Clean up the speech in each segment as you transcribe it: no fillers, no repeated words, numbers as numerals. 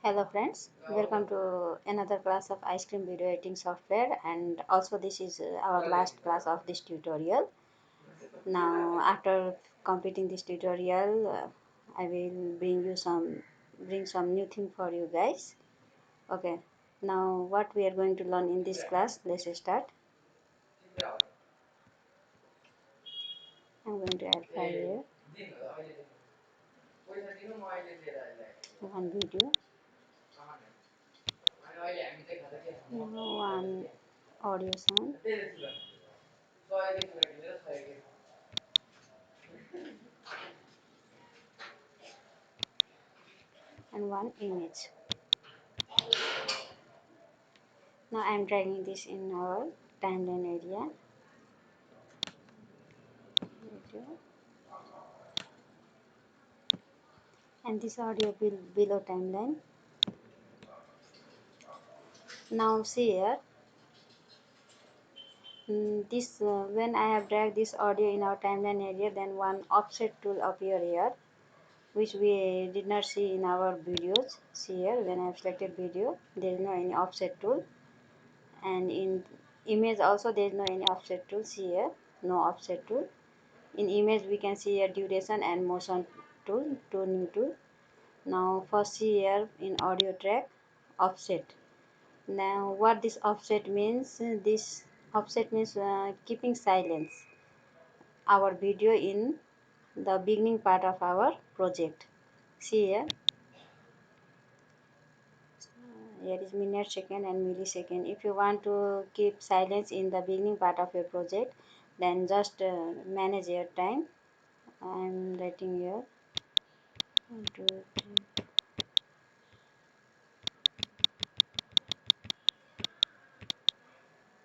Hello friends, welcome to another class of ice cream video editing software, and also this is our last class of this tutorial. Now after completing this tutorial, I will bring some new thing for you guys. Okay, now what we are going to learn in this class, let's start. I'm going to add file here, one video, one audio sound, and one image. Now I'm dragging this in our timeline area. Video. And this audio below timeline. Now see here, this when I have dragged this audio in our timeline area, then one offset tool appear here, which we did not see in our videos. See here, when I have selected video, there is no any offset tool, and in image also there is no any offset tool. See here, no offset tool. In image we can see here duration and motion tool, tuning tool. Now first see here in audio track, offset. Now what this offset means, this offset means keeping silence our video in the beginning part of our project. See here, here is minute, second and millisecond. If you want to keep silence in the beginning part of your project, then just manage your time. I am writing here 1, 2, 3.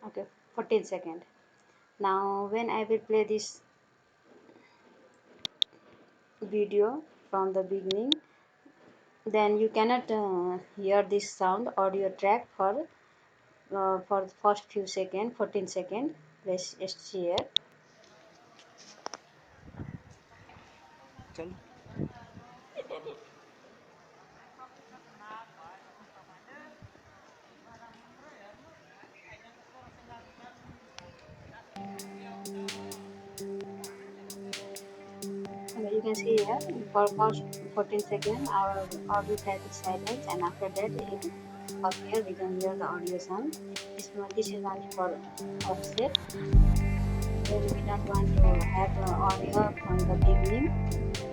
Okay, 14 seconds. Now when I will play this video from the beginning, then you cannot hear this sound audio track for the first few seconds, 14 seconds. Let's just see here. You can see here for first 14 seconds our audio track is silent, and after that it up here we can hear the audio sound. This is only for offset. When we don't want to have audio from the beginning,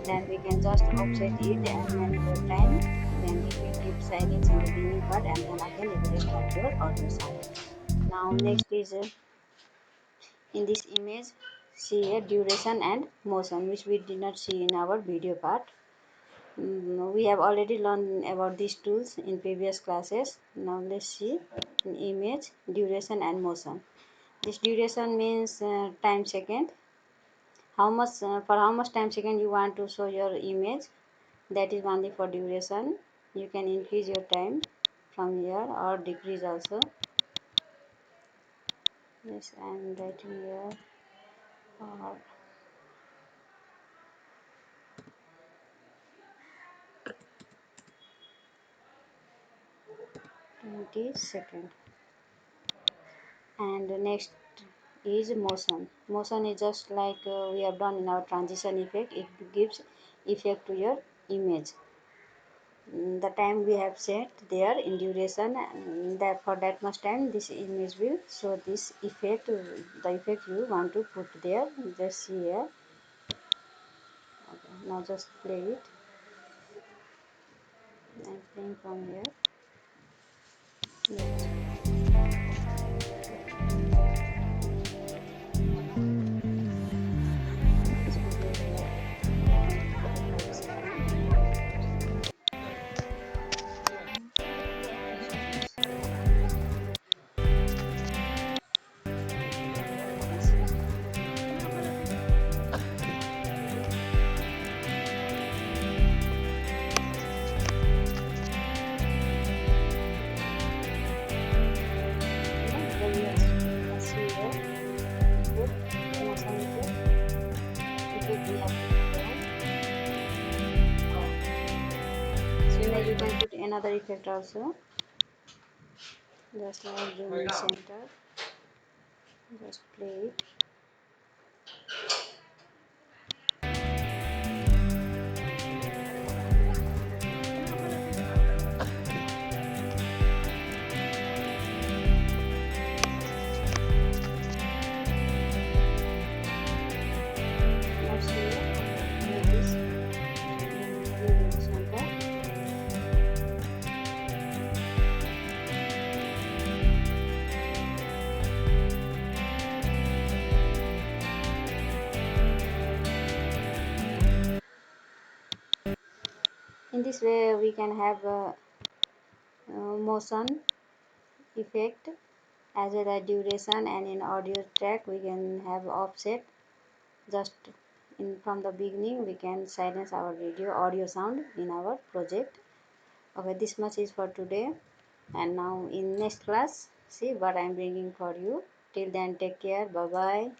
then we can just offset it and manage your time. Then it will keep silence in the beginning part, and then again it will start your audio sound. Now next is in this image, see here duration and motion, which we did not see in our video part. We have already learned about these tools in previous classes. Now let's see in image, duration and motion. This duration means time second. How much for how much time second you want to show your image, that is only for duration. You can increase your time from here or decrease also. Yes, I am writing here for 20 seconds. And next is motion is just like we have done in our transition effect. It gives effect to your image. The time we have set there in duration, and that for that much time this image will show this effect, the effect you want to put there. Just see here. Okay, now just play it. I'm playing from here. Yes. This video is like 45 seconds. another effect also. Just like zoom in center, just play it. Now see, make this zoom in center. In this way we can have motion effect as well as duration, and in audio track we can have offset. Just in from the beginning we can silence our video audio sound in our project. Okay, this much is for today, and now in next class see what I am bringing for you. Till then, take care. Bye bye.